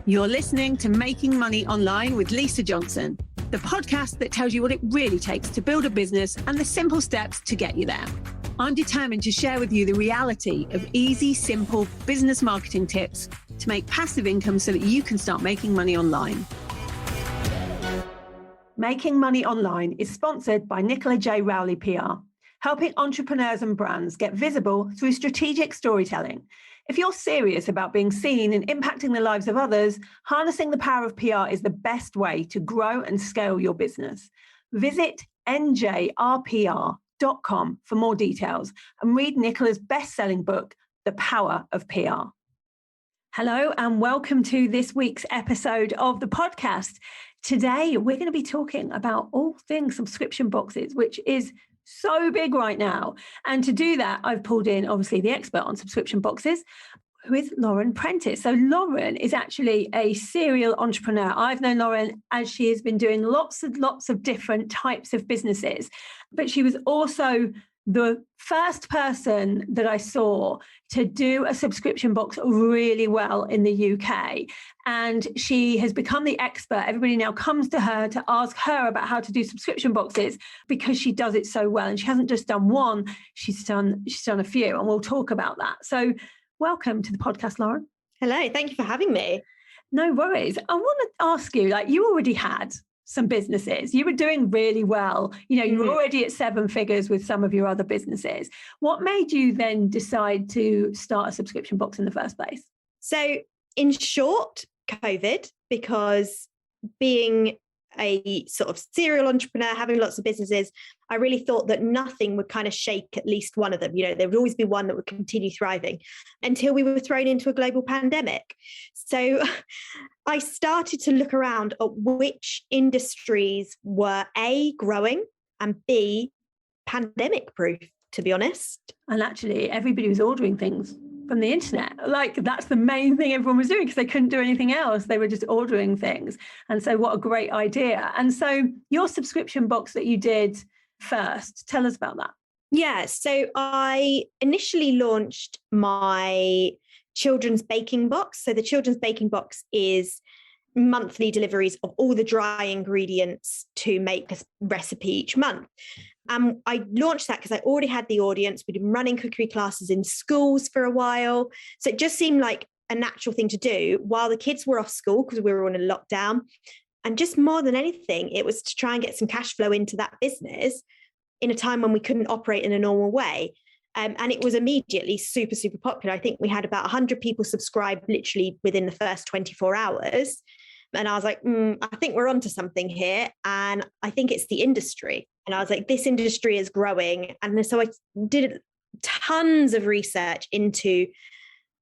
You're listening to Making Money Online with Lisa Johnson, the podcast that tells you what it really takes to build a business and the simple steps to get you there. I'm determined to share with you the reality of easy, simple business marketing tips to make passive income so that you can start making money online. Making Money Online is sponsored by Nicola J. Rowley PR, helping entrepreneurs and brands get visible through strategic storytelling. If you're serious about being seen and impacting the lives of others, harnessing the power of PR is the best way to grow and scale your business. Visit njrpr.com for more details and read Nicola's best-selling book, The Power of PR. Hello and welcome to this week's episode of the podcast. Today, we're going to be talking about all things subscription boxes, which is so big right now. And to do that, I've pulled in, obviously, the expert on subscription boxes, who is Lauren Prentice. So Lauren is actually a serial entrepreneur. I've known Lauren as she has been doing lots of different types of businesses, but she was also the first person that I saw to do a subscription box really well in the UK. And she has become the expert. Everybody now comes to her to ask her about how to do subscription boxes because she does it so well. And she hasn't just done one, she's done a few. And we'll talk about that. So welcome to the podcast, Lauren. Hello, thank you for having me. No worries. I want to ask you, you already had some businesses. You were doing really well. You were already at seven figures with some of your other businesses. What made you then decide to start a subscription box in the first place? So in short, COVID, because being a sort of serial entrepreneur, having lots of businesses, I really thought that nothing would kind of shake at least one of them. There would always be one that would continue thriving until we were thrown into a global pandemic. So I started to look around at which industries were A, growing, and B, pandemic proof, to be honest. And actually, everybody was ordering things from the internet. That's the main thing everyone was doing because they couldn't do anything else. They were just ordering things. And so what a great idea. And so your subscription box that you did first, tell us about that. Yeah, so I initially launched my children's baking box. So the children's baking box is monthly deliveries of all the dry ingredients to make a recipe each month. I launched that because I already had the audience. We'd been running cookery classes in schools for a while. So it just seemed like a natural thing to do while the kids were off school because we were on a lockdown. And just more than anything, it was to try and get some cash flow into that business in a time when we couldn't operate in a normal way. And it was immediately super, super popular. I think we had about 100 people subscribe literally within the first 24 hours. And I was like, I think we're onto something here. And I think it's the industry. And I was like, this industry is growing. And so I did tons of research into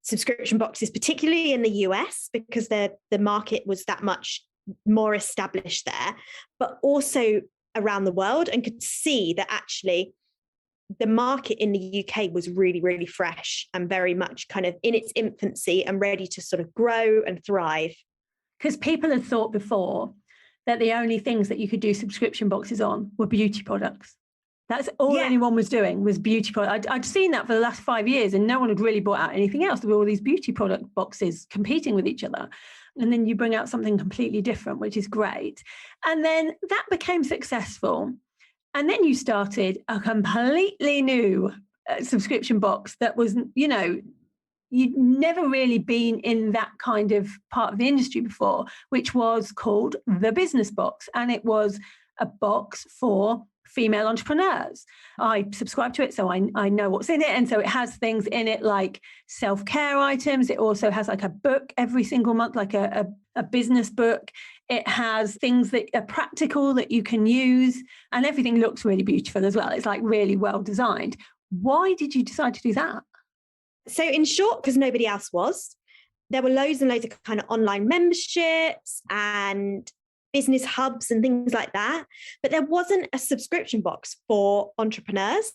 subscription boxes, particularly in the US, because the market was that much more established there, but also around the world, and could see that actually the market in the UK was really, really fresh and very much kind of in its infancy and ready to sort of grow and thrive. Because people had thought before that the only things that you could do subscription boxes on were beauty products. That's all anyone was doing was beauty products. I'd seen that for the last 5 years and no one had really brought out anything else. There were all these beauty product boxes competing with each other. And then you bring out something completely different, which is great. And then that became successful. And then you started a completely new subscription box that was, you'd never really been in that kind of part of the industry before, which was called the business box. And it was a box for female entrepreneurs. I subscribe to it, so I know what's in it. And so it has things in it like self-care items. It also has like a book every single month, like a business book. It has things that are practical that you can use, and everything looks really beautiful as well. It's like really well designed. Why did you decide to do that? So in short, because nobody else was, there were loads and loads of kind of online memberships and business hubs and things like that. But there wasn't a subscription box for entrepreneurs.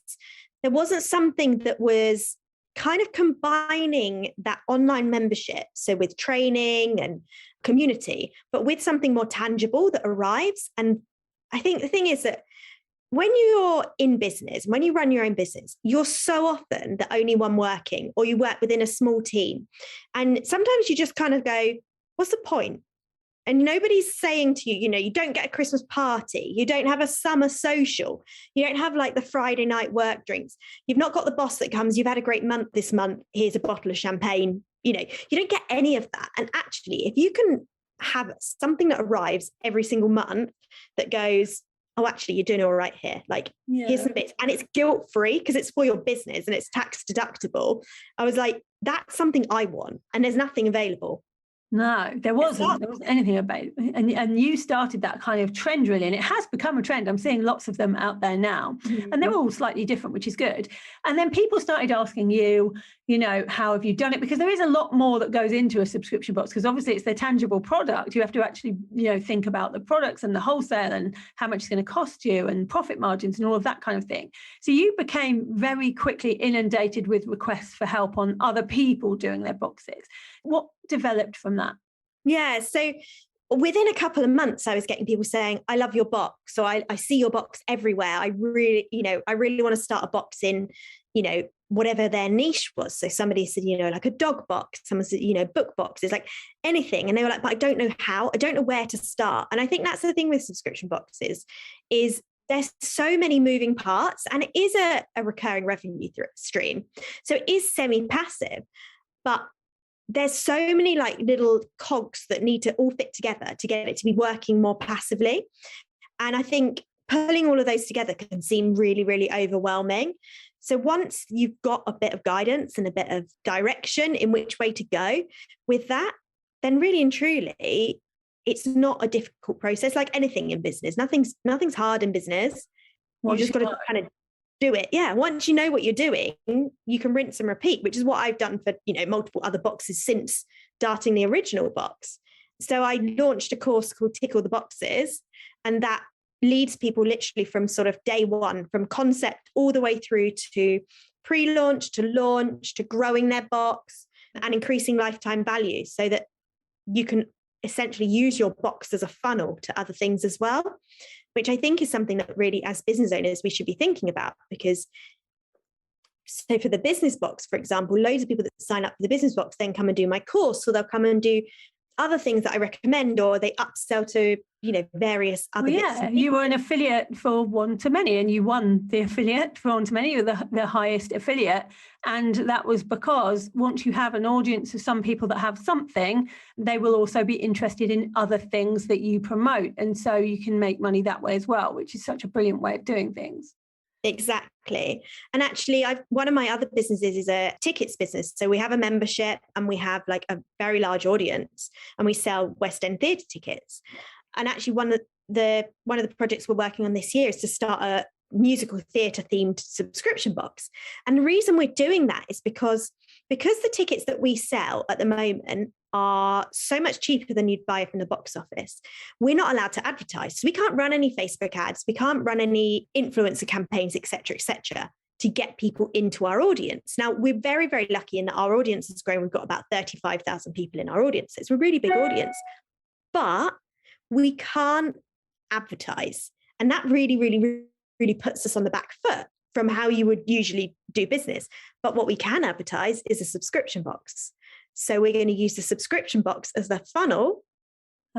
There wasn't something that was kind of combining that online membership, so with training and community, but with something more tangible that arrives. And I think the thing is that when you're in business, when you run your own business, you're so often the only one working, or you work within a small team. And sometimes you just kind of go, what's the point? And nobody's saying to you, you don't get a Christmas party. You don't have a summer social. You don't have like the Friday night work drinks. You've not got the boss that comes, you've had a great month this month. Here's a bottle of champagne. You don't get any of that. And actually, if you can have something that arrives every single month that goes, oh, actually, you're doing all right here. Like, here's some bits. And it's guilt-free because it's for your business and it's tax deductible. I was like, that's something I want. And there's nothing available. No, there wasn't anything about it. And you started that kind of trend really, and it has become a trend. I'm seeing lots of them out there now, and they're all slightly different, which is good. And then people started asking you, how have you done it? Because there is a lot more that goes into a subscription box, because obviously it's their tangible product. You have to actually, think about the products and the wholesale and how much it's going to cost you and profit margins and all of that kind of thing. So you became very quickly inundated with requests for help on other people doing their boxes. What developed from that? Yeah, so within a couple of months, I was getting people saying, I love your box. So I see your box everywhere. I really want to start a box in, whatever their niche was. So somebody said, like a dog box, someone said, book boxes, like anything. And they were like, but I don't know how, I don't know where to start. And I think that's the thing with subscription boxes is there's so many moving parts, and it is a recurring revenue stream. So it is semi-passive, but there's so many like little cogs that need to all fit together to get it to be working more passively. And I think pulling all of those together can seem really, really overwhelming. So once you've got a bit of guidance and a bit of direction in which way to go with that, then really and truly, it's not a difficult process like anything in business. Nothing's hard in business. You just got to kind of do it. Yeah. Once you know what you're doing, you can rinse and repeat, which is what I've done for, multiple other boxes since starting the original box. So I launched a course called Tick All the Boxes, and that leads people literally from sort of day one, from concept all the way through to pre-launch, to launch, to growing their box and increasing lifetime value, so that you can essentially use your box as a funnel to other things as well, which I think is something that really, as business owners, we should be thinking about. Because, so for the business box, for example, loads of people that sign up for the business box then come and do my course, or they'll come and do other things that I recommend, or they upsell to, various other bits. You were an affiliate for One to Many, and you won the affiliate for One to Many, or the highest affiliate. And that was because once you have an audience of some people that have something, they will also be interested in other things that you promote. And so you can make money that way as well, which is such a brilliant way of doing things. Exactly. And actually, one of my other businesses is a tickets business. So we have a membership and we have like a very large audience, and we sell West End theatre tickets. And actually one of the projects we're working on this year is to start a musical theatre themed subscription box. And the reason we're doing that is because the tickets that we sell at the moment are so much cheaper than you'd buy from the box office. We're not allowed to advertise. So we can't run any Facebook ads. We can't run any influencer campaigns, et cetera, to get people into our audience. Now, we're very, very lucky in that our audience has grown. We've got about 35,000 people in our audience. So it's a really big audience, but we can't advertise. And that really, really, really puts us on the back foot from how you would usually do business. But what we can advertise is a subscription box. So we're going to use the subscription box as the funnel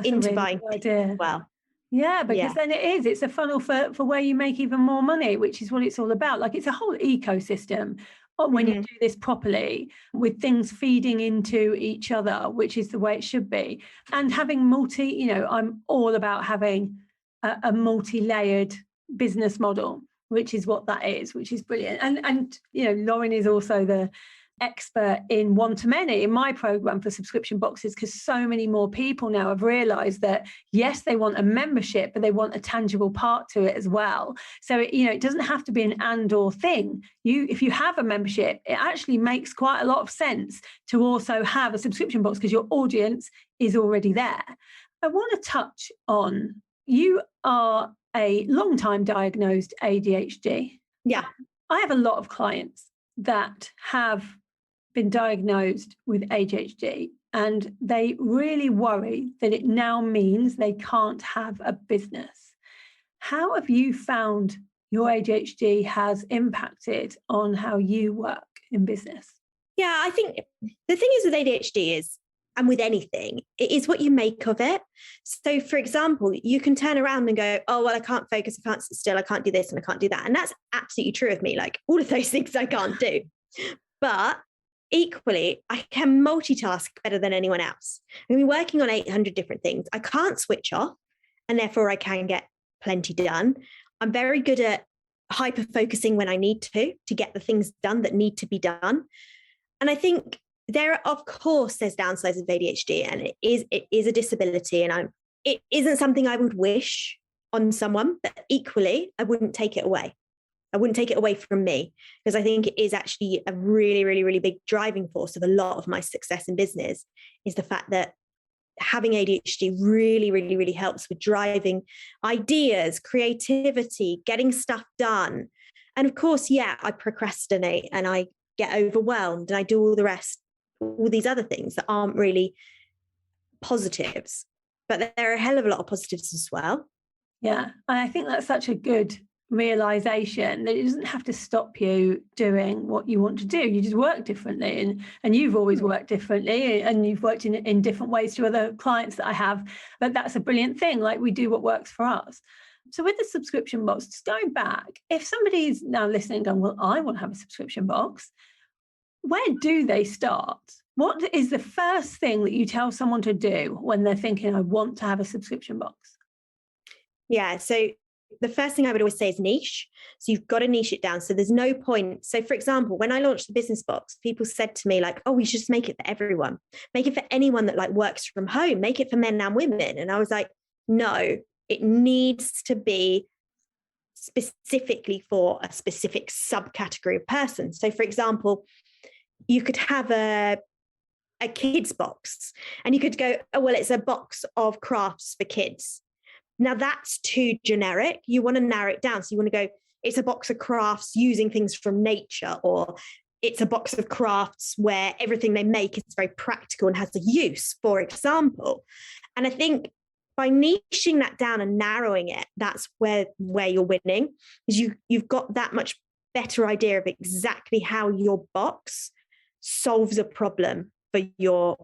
into buying as well. Yeah, because then it's a funnel for where you make even more money, which is what it's all about. Like, it's a whole ecosystem when you do this properly, with things feeding into each other, which is the way it should be. And having I'm all about having a multi-layered business model, which is what that is, which is brilliant. And Lauren is also the expert in One to Many in my program for subscription boxes, because so many more people now have realized that, yes, they want a membership, but they want a tangible part to it as well. So it doesn't have to be an and or thing. If you have a membership, it actually makes quite a lot of sense to also have a subscription box, because your audience is already there. I want to touch on, you are a long time diagnosed ADHD. Yeah. I have a lot of clients that have been diagnosed with ADHD, and they really worry that it now means they can't have a business. How have you found your ADHD has impacted on how you work in business? Yeah, I think the thing is with ADHD is and with anything, it is what you make of it. So, for example, you can turn around and go, oh, well, I can't focus, I can't sit still, I can't do this and I can't do that. And that's absolutely true of me. Like all of those things I can't do. But equally, I can multitask better than anyone else. I'm going to be working on 800 different things. I can't switch off, and therefore I can get plenty done. I'm very good at hyper focusing when I need to get the things done that need to be done. And I think of course, there's downsides of ADHD, and it is a disability, and it isn't something I would wish on someone, but equally, I wouldn't take it away. I wouldn't take it away from me, because I think it is actually a really, really, really big driving force of a lot of my success in business, is the fact that having ADHD really, really, really helps with driving ideas, creativity, getting stuff done. And of course, yeah, I procrastinate and I get overwhelmed and I do all the rest, all these other things that aren't really positives, but there are a hell of a lot of positives as well. Yeah, and I think that's such a good realization that it doesn't have to stop you doing what you want to do. You just work differently, and you've always worked differently, and you've worked in different ways to other clients that I have. But that's a brilliant thing. Like, we do what works for us. So with the subscription box, just going back, if somebody's now listening going, well, I want to have a subscription box, where do they start? What is the first thing that you tell someone to do when they're thinking, I want to have a subscription box? Yeah, so the first thing I would always say is niche. So you've got to niche it down. So there's no point. So for example, when I launched the business box, people said to me like, oh, we should just make it for everyone. Make it for anyone that like works from home. Make it for men and women. And I was like, no, it needs to be specifically for a specific subcategory of person. So for example, you could have a kids box, and you could go, oh, well, it's a box of crafts for kids. Now that's too generic. You want to narrow it down. So you want to go, it's a box of crafts using things from nature, or it's a box of crafts where everything they make is very practical and has a use, for example. And I think by niching that down and narrowing it, that's where you're winning, because you've got that much better idea of exactly how your box solves a problem for your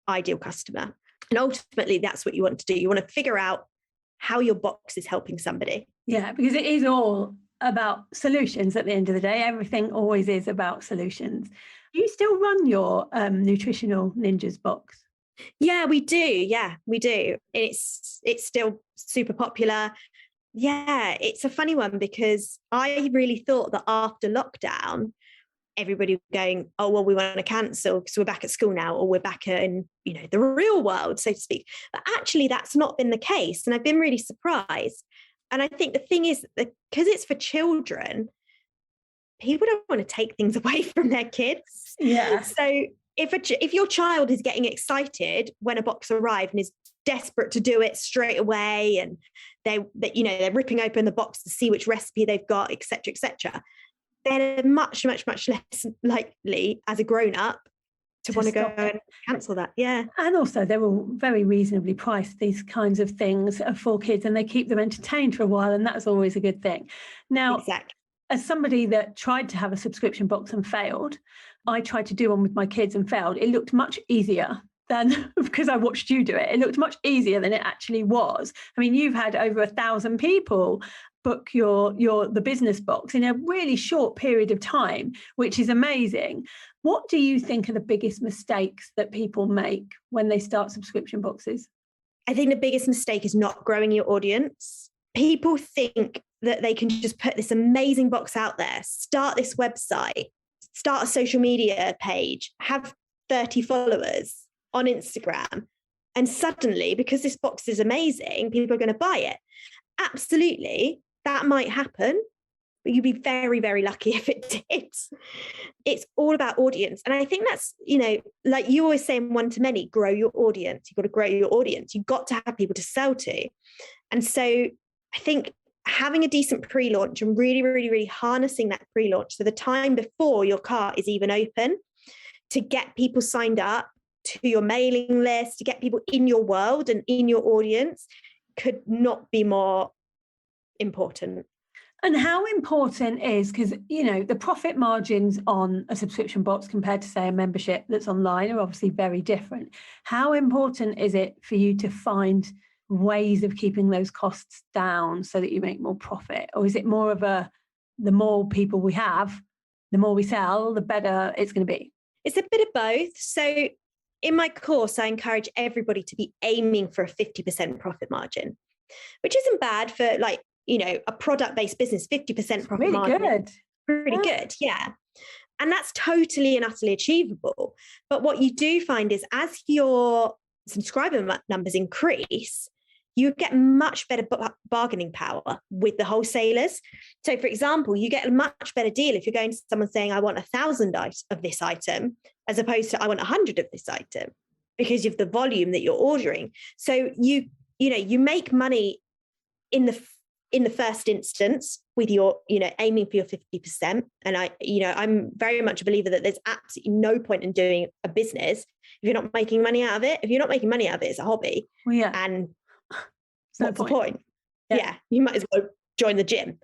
ideal customer. And ultimately, that's what you want to do. You want to figure out how your box is helping somebody. Yeah, because it is all about solutions at the end of the day. Everything always is about solutions. Do you still run your Nutritional Ninjas box? Yeah, we do. Yeah, we do. It's still super popular. Yeah, it's a funny one, because I really thought that after lockdown, everybody was going, oh, well, we want to cancel because we're back at school now, or we're back in, the real world, so to speak. But actually, that's not been the case. And I've been really surprised. And I think the thing is that because it's for children, people don't want to take things away from their kids. Yeah. So if your child is getting excited when a box arrives and is desperate to do it straight away, and they're ripping open the box to see which recipe they've got, etc., they're much, much, much less likely as a grown-up to want to go and cancel that. Yeah. And also, they're all very reasonably priced, these kinds of things for kids, and they keep them entertained for a while, and that's always a good thing. Now, exactly. As somebody that tried to have a subscription box and failed, I tried to do one with my kids and failed. It looked much easier than, because I watched you do it, it looked much easier than it actually was. I mean, you've had over 1,000 people book the business box in a really short period of time, which is amazing. What do you think are the biggest mistakes that people make when they start subscription boxes? I think the biggest mistake is not growing your audience. People think that they can just put this amazing box out there, start this website, start a social media page, have 30 followers on Instagram, and suddenly, because this box is amazing, people are going to buy it. Absolutely, that might happen, but you'd be very, very lucky if it did. It's all about audience. And I think that's, like you always say in one-to-many, grow your audience. You've got to grow your audience. You've got to have people to sell to. And so I think having a decent pre-launch and really, really, really harnessing that pre-launch, so the time before your cart is even open, to get people signed up to your mailing list, to get people in your world and in your audience, could not be more important. And how important is, because, the profit margins on a subscription box compared to, say, a membership that's online are obviously very different. How important is it for you to find ways of keeping those costs down so that you make more profit? Or is it more of the more people we have, the more we sell, the better it's going to be? It's a bit of both. So in my course, I encourage everybody to be aiming for a 50% profit margin, which isn't bad for a product-based business. 50% profit really margin. Good. Pretty good. Yeah. And that's totally and utterly achievable. But what you do find is as your subscriber numbers increase, you get much better bargaining power with the wholesalers. So, for example, you get a much better deal if you're going to someone saying, I want 1,000 of this item, as opposed to I want 100 of this item, because of the volume that you're ordering. So you make money in the first instance with your, aiming for your 50%. And I'm very much a believer that there's absolutely no point in doing a business if you're not making money out of it. If you're not making money out of it, it's a hobby. Well, yeah. And what's the point? Yeah, you might as well join the gym.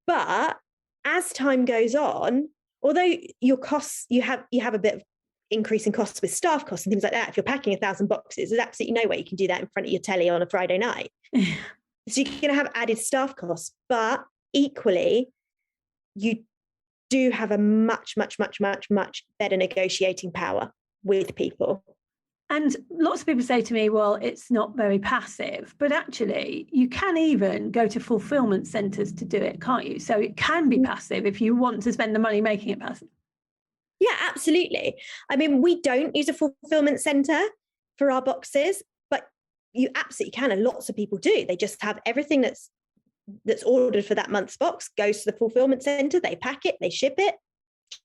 But as time goes on, although your costs, you have a bit of increase in costs with staff costs and things like that. If you're packing 1,000 boxes, there's absolutely no way you can do that in front of your telly on a Friday night. So you're going to have added staff costs, but equally, you do have a much, much, much, much, much better negotiating power with people. And lots of people say to me, well, it's not very passive, but actually you can even go to fulfillment centres to do it, can't you? So it can be passive if you want to spend the money making it passive. Yeah, absolutely. I mean, we don't use a fulfillment centre for our boxes, but you absolutely can. And lots of people do. They just have everything that's ordered for that month's box goes to the fulfillment centre. They pack it, they ship it,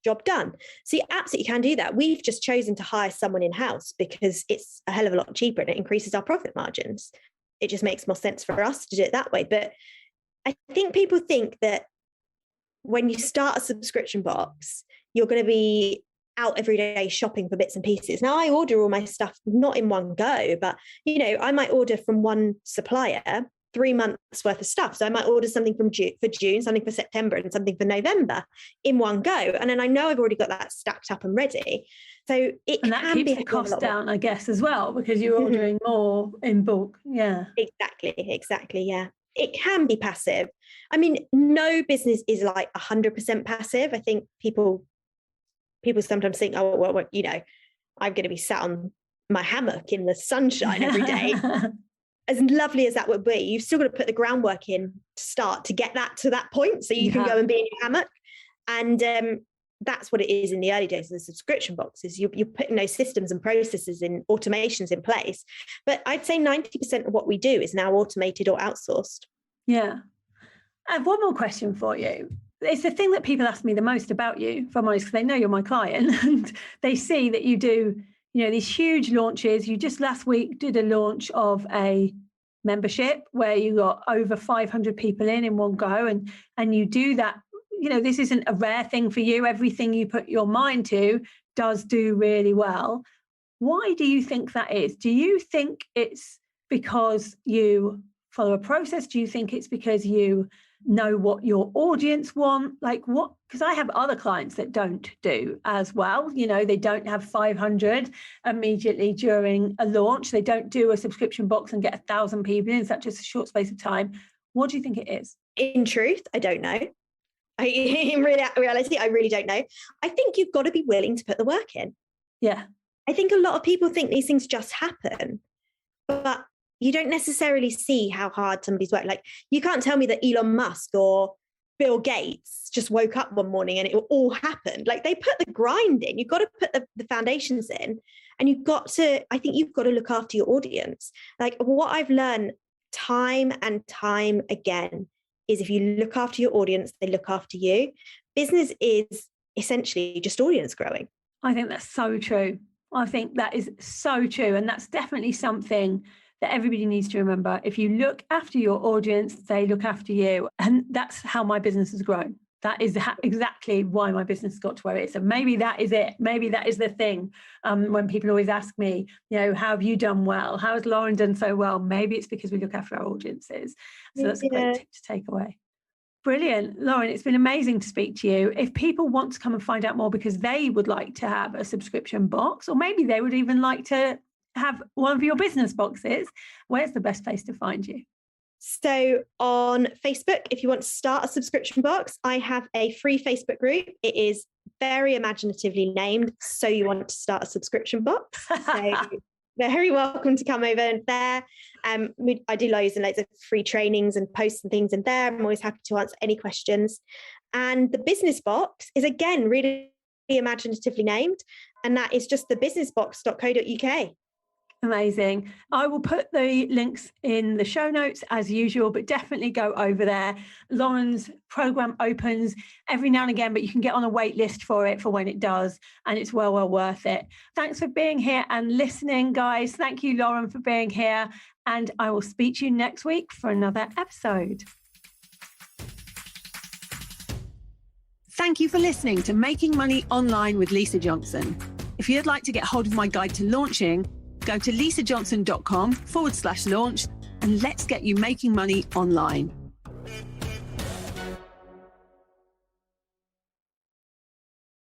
job done. So you absolutely can do that. We've just chosen to hire someone in-house because it's a hell of a lot cheaper and it increases our profit margins. It just makes more sense for us to do it that way. But I think people think that when you start a subscription box, you're going to be out every day shopping for bits and pieces. Now, I order all my stuff not in one go, but I might order from one supplier 3 months worth of stuff. So I might order something for June, something for September, and something for November in one go. And then I know I've already got that stacked up and ready. So that keeps the cost down, I guess, as well, because you're ordering more in bulk. Yeah. Exactly. Yeah. It can be passive. I mean, no business is like 100% passive. I think people sometimes think, oh, well, I'm going to be sat on my hammock in the sunshine every day. As lovely as that would be, you've still got to put the groundwork in to start to get that to that point so you can go and be in your hammock. And that's what it is in the early days of the subscription boxes. You're putting those systems and processes and automations in place. But I'd say 90% of what we do is now automated or outsourced. Yeah. I have one more question for you. It's the thing that people ask me the most about you, if I'm honest, because they know you're my client and they see that you do, these huge launches. You just last week did a launch of a membership where you got over 500 people in one go, and you do that. This isn't a rare thing for you. Everything you put your mind to does do really well. Why do you think that is? Do you think it's because you follow a process? Do you think it's because you know what your audience want? Like what? Because I have other clients that don't do as well. They don't have 500 immediately during a launch. They don't do a subscription box and get 1,000 people in such a short space of time. What do you think it is? In truth, I don't know. In reality, I really don't know. I think you've got to be willing to put the work in. Yeah. I think a lot of people think these things just happen, but you don't necessarily see how hard somebody's worked. Like, you can't tell me that Elon Musk or Bill Gates just woke up one morning and it all happened. Like, they put the grind in. You've got to put the foundations in, and I think you've got to look after your audience. Like, what I've learned time and time again is if you look after your audience, they look after you. Business is essentially just audience growing. I think that's so true. I think that is so true. And that's definitely something that everybody needs to remember. If you look after your audience, they look after you. And that's how my business has grown. That is exactly why my business got to where it is. And maybe that is it. Maybe that is the thing. When people always ask me, how have you done well? How has Lauren done so well? Maybe it's because we look after our audiences. So that's a great tip to take away. Brilliant. Lauren, it's been amazing to speak to you. If people want to come and find out more because they would like to have a subscription box, or maybe they would even like to have one of your business boxes, where's the best place to find you? So on Facebook, if you want to start a subscription box, I have a free Facebook group. It is very imaginatively named, So You Want to Start a Subscription Box. So very welcome to come over there. I do loads and loads of free trainings and posts and things in there. I'm always happy to answer any questions. And the business box is, again, really imaginatively named, and that is just thebusinessbox.co.uk. Amazing. I will put the links in the show notes as usual, but definitely go over there. Lauren's program opens every now and again, but you can get on a wait list for it for when it does, and it's well worth it. Thanks for being here and listening, guys. Thank you, Lauren, for being here, and I will speak to you next week for another episode. Thank you for listening to Making Money Online with Lisa Johnson. If you'd like to get hold of my guide to launching, go to lisajohnson.com/launch and let's get you making money online.